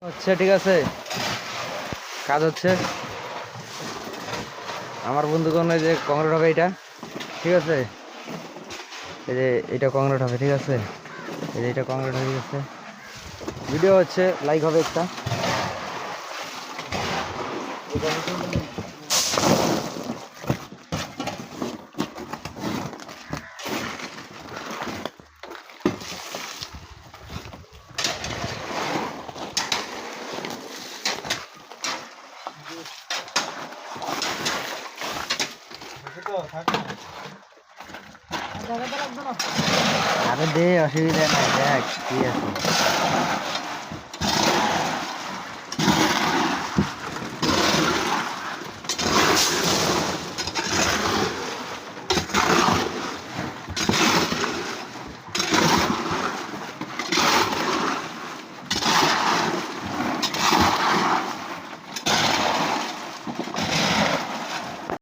হচ্ছে ঠিক আছে, কাজ হচ্ছে। আমার বন্ধুগণ এই যে কংক্রিট হবে এটা, ঠিক আছে। এই যে এটা কংক্রিট হবে, ঠিক আছে। এই যে এটা কংক্রিট হয়ে গেছে, ভিডিও হচ্ছে, লাইক হবে একটা। আরে দে, অসুবিধা নাই, দেখ ঠিক আছে।